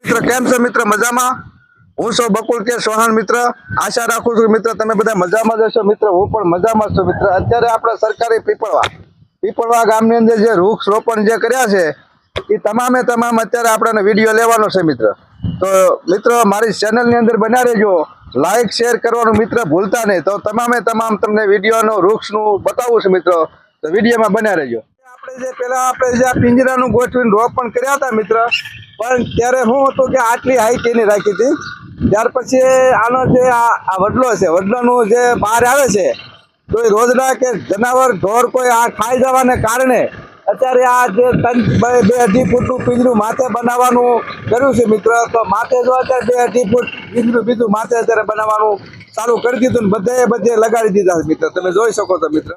મિત્ર કેમ છો મિત્ર? મજામાં? હું છું બકુલ કે સોહાણ મિત્ર. આશા રાખું છું મિત્ર તમે બધા મજામાં જ હશો મિત્ર. હું પણ મજામાં છું મિત્ર. અત્યારે આપણે સરકારી પીપળવા ગામની અંદર જે વૃક્ષ રોપણ જે કર્યા છે એ તમામ અત્યારે આપણે વિડીયો લેવાનો છે મિત્ર. તો મિત્ર મારી ચેનલની અંદર બન્યા રહેજો, લાઈક શેર કરવાનું મિત્ર ભૂલતા નહીં. તો તમામ તમને વિડીયોનું વૃક્ષનું બતાવું છું મિત્ર. તો વિડીયોમાં બન્યા રહેજો. આપણે જે પિંજરાનું ગોઠવીને રોપણ કર્યા હતા મિત્ર, પણ ત્યારે શું હતું કે આટલી હાઈટ એની રાખી હતી. ત્યાર પછી આનો જે આ વડલો છે, વડલાનું જે બહાર આવે છે તો એ રોજના કે જનાવર ઢોર કોઈ આ ખાઈ જવાને કારણે અત્યારે આ જે 2-2.5 ફૂટનું પિંજરું માથે બનાવવાનું કર્યું છે મિત્ર. તો માથે જો અત્યારે 2-2.5 ફૂટ પિંજરું બીજું માથે અત્યારે બનાવવાનું ચાલુ કરી દીધું ને બધે લગાડી દીધા છે મિત્ર. તમે જોઈ શકો છો મિત્ર.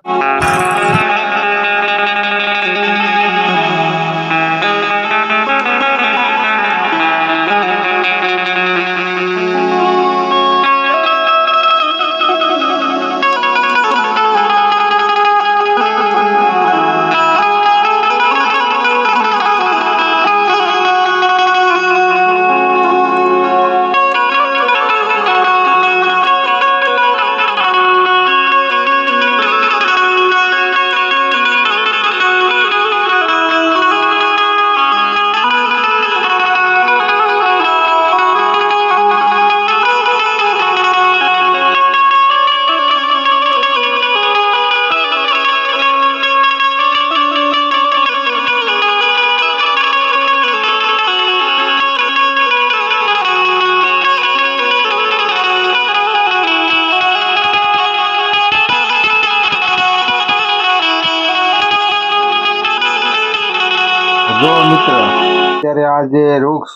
જો મિત્ર અત્યારે આ જે વૃક્ષ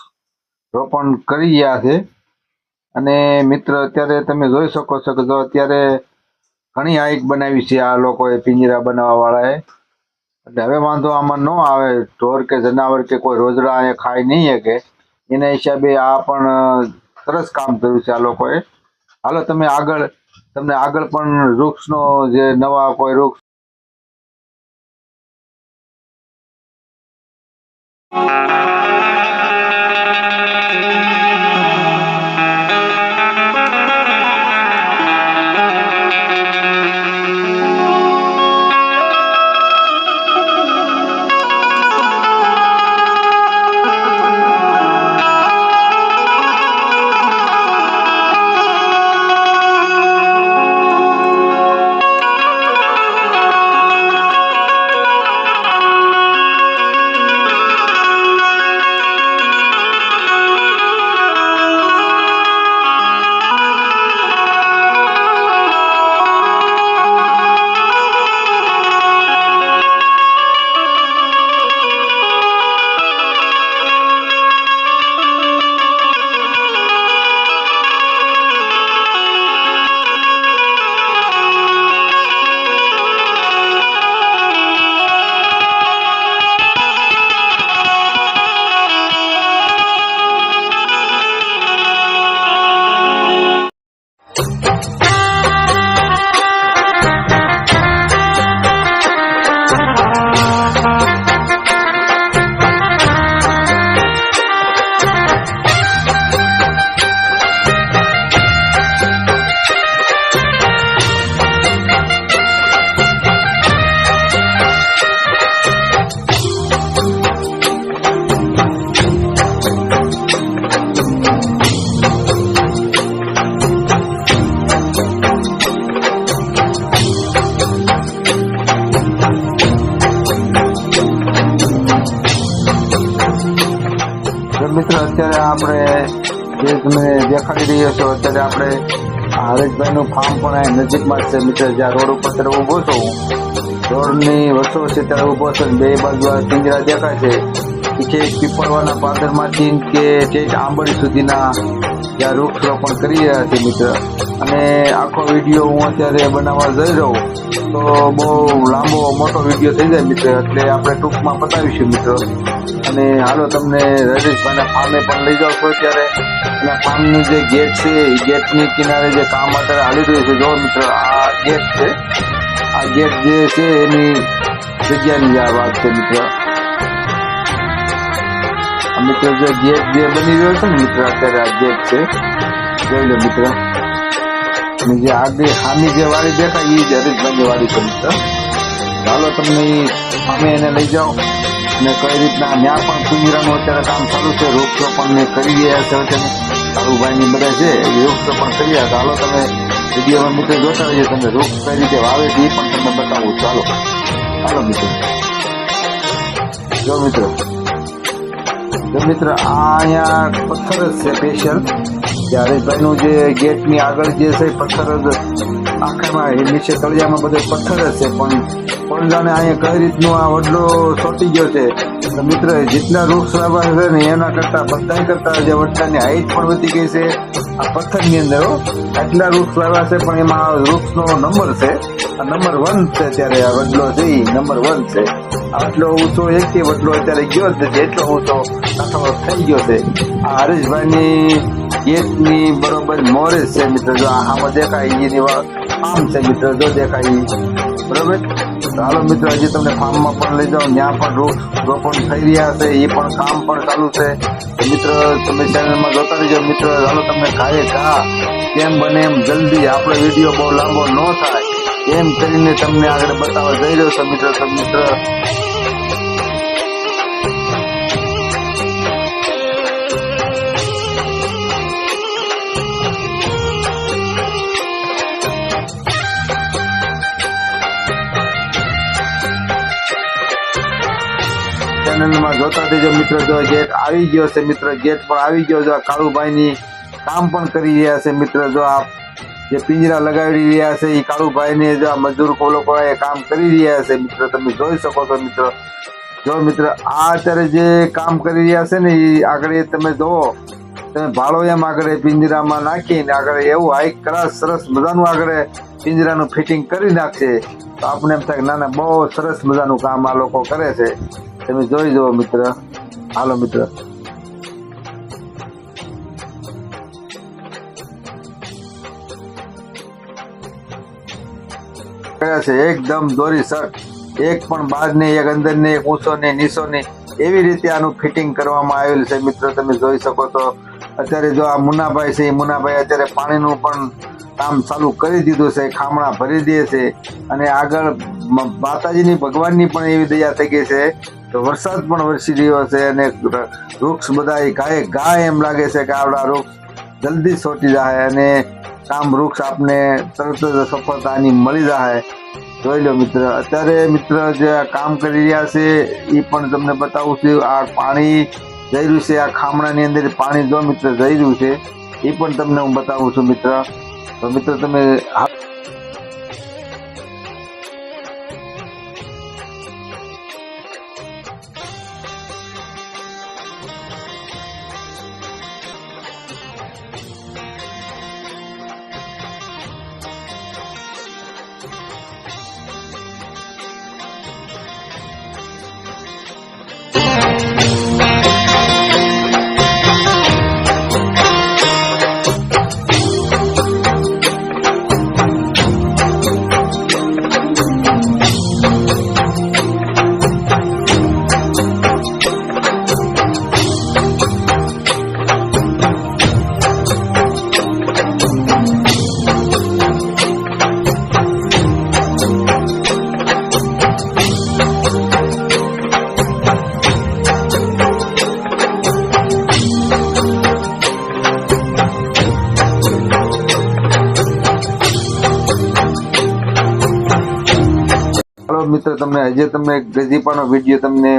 રોપણ કરી ગયા છે અને મિત્ર અત્યારે તમે જોઈ શકો છો કે જો અત્યારે ઘણી હાઈટ બનાવી છે આ લોકોએ, પિંજરા બનાવવા વાળાએ. એટલે હવે વાંધો આમાં ન આવે, ઢોર કે જનાવર કે કોઈ રોજડા અહીંયા ખાઈ નહીં શકે એના હિસાબે આ પણ સરસ કામ કર્યું છે આ લોકોએ. હાલો તમને આગળ પણ વૃક્ષનો જે નવા કોઈ વૃક્ષ મિત્ર અત્યારે આપણે જે તમે દેખાડી રહ્યા છો અત્યારે આપણે હરેશભાઈનું ફાર્મ પણ અહીં નજીકમાં જ છે મિત્ર. જ્યાં રોડ ઉપર અત્યારે ઊભો છું, રોડની વચ્ચો છે ત્યારે ઊભો છે. બે બાજુ આ પિંજરા દેખાય છે કે પીપળવાના પાદરમાંથી કે ઠેઠ આંબળી સુધીના જ્યાં વૃક્ષ રોપણ કરી રહ્યા છે મિત્ર. અને આખો વિડીયો હું અત્યારે બનાવવા જઈ રહ્યો તો બહુ લાંબો મોટો વિડીયો થઈ જાય મિત્ર, એટલે આપણે ટૂંકમાં બતાવીશું મિત્ર. અને હાલો તમને રજેશભાઈના ફાર્મે પણ લઈ જાઉં છું અત્યારે. અને ફાર્મનું જે ગેટ છે એ ગેટની કિનારે જે કામ અત્યારે હાલી રહ્યું છે, જો મિત્ર આ ગેટ છે. આ ગેટ જે છે એની જગ્યાની આ વાત છે મિત્ર. મિત્ર જે ગેટ જે બની રહ્યો છે ને મિત્ર, અત્યારે આ ગેટ છે, જોઈ લો મિત્ર. અને જે આગળ સામી જે વાડી દેખાય એ જ હરીશભાઈની વાડી છે મિત્ર. ચાલો તમને સામે એને લઈ જાઓ અને કઈ રીતના ત્યાં પણ પિંજરાનું અત્યારે કામ ચાલુ છે. વૃક્ષરોપણ ને કરી રહ્યા છે અત્યારે કાળુભાઈની બધા છે એ વૃક્ષરોપણ કરી રહ્યા. ચાલો તમે વિડીયોમાં મિત્ર જોતા રહીએ, તમે વૃક્ષ કઈ રીતે વાવે છે એ પણ તમને બતાવું. ચાલો ચાલો મિત્ર. જો મિત્ર આ અહીંયા પથ્થર જ છે સ્પેશિયલ. હરેશભાઈનું જે ગેટની આગળ જે છે પથ્થર જ આખામાં નીચે તળિયામાં બધો પથ્થર જ છે. પણ જાણે અહીંયા કઈ રીતનું આ વડલો સોટી ગયો છે. તો મિત્ર જેટલા વૃક્ષ વાવવા છે ને એના કરતા બધા કરતા જે વડલાની હાઈટ પણ વધી ગઈ છે આ પથ્થરની અંદર. આટલા વૃક્ષ વાવ્યા છે પણ એમાં વૃક્ષનો નંબર છે, આ નંબર 1 છે. અત્યારે આ વડલો છે એ નંબર 1 છે. આટલો ઊંચો એક વડલો અત્યારે ગયો જ નથી, એટલો ઊંચો આખો થઈ ગયો છે. આ હરેશભાઈની ગેટની બરોબર મોરે છે મિત્ર. જો આમાં દેખાય એની ફાર્મ છે મિત્ર, જો દેખાય બરોબર. હાલો મિત્ર હજી તમને ફાર્મમાં પણ લઈ જાઓ, ત્યાં પણ વૃક્ષ રોપણ થઈ રહ્યા છે, એ પણ કામ પણ ચાલુ છે. મિત્ર તમે ચેનલમાં જોતા રહેજો મિત્ર. હાલો તમને ઘાએ ઘા કેમ બને એમ જલ્દી આપણો વિડીયો બહુ લાંબો ન થાય એમ કરીને તમને આગળ બતાવવા જઈ રહ્યો છે મિત્ર. તો મિત્ર ચેનલમાં જોતા રહેજો મિત્ર. જો ગેટ આવી ગયો છે મિત્ર, ગેટ પણ આવી ગયો. જો કાળુભાઈની કામ પણ કરી રહ્યા છે મિત્ર. જો આ જે પિંજરા લગાવી રહ્યા છે એ કાળુભાઈને જો આ મજૂર લોકો એ કામ કરી રહ્યા છે મિત્ર. તમે જોઈ શકો છો મિત્ર. જો મિત્ર આ અત્યારે જે કામ કરી રહ્યા છે ને એ આગળ તમે જોવો, તમે ભાડો એમ આગળ પિંજરામાં નાખીને આગળ એવું હાઈક કરાશ સરસ મજાનું આગળ પિંજરાનું ફિટિંગ કરી નાખશે. તો આપણે એમ થાય ના બહુ સરસ મજાનું કામ આ લોકો કરે છે. તમે જોઈ જુઓ મિત્ર. હાલો મિત્ર છે એકદમ દોરી શર્ટ, એક પણ બહાર ને એક અંદર ને એક ઊંચો ને નીચો ને એવી રીતે આનું ફિટિંગ કરવામાં આવેલ છે મિત્ર. તમે જોઈ શકો છો. અત્યારે જો આ મુનાભાઈ છે, મુનાભાઈ અત્યારે પાણીનું પણ કામ ચાલુ કરી દીધું છે, ખામણા ભરી દે છે. અને આગળ માતાજીની ભગવાનની પણ એવી દયા થઈ ગઈ છે તો વરસાદ પણ વરસી રહ્યો છે. અને વૃક્ષ બધા ગાય ગાય એમ લાગે છે કે આપણા વૃક્ષ જલ્દી સોટી જાય અને કામ વૃક્ષ આપને તરત જ સફળતાની મળી જાય. જોઈ લો મિત્ર. અત્યારે મિત્ર જે કામ કરી રહ્યા છે એ પણ તમને બતાવું છું. આ પાણી જઈ રહ્યું છે, આ ખામણાની અંદર પાણી જો મિત્ર જઈ રહ્યું છે એ પણ તમને હું બતાવું છું મિત્ર. તો મિત્ર તમે મિત્ર તમને હજી તમને ગજીપાનો વિડીયો તમને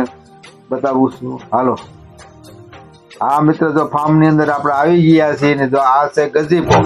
બતાવું છું. હાલો આ મિત્ર જો ફાર્મ ની અંદર આપણે આવી ગયા છીએ ને જો આ છે ગજીપો.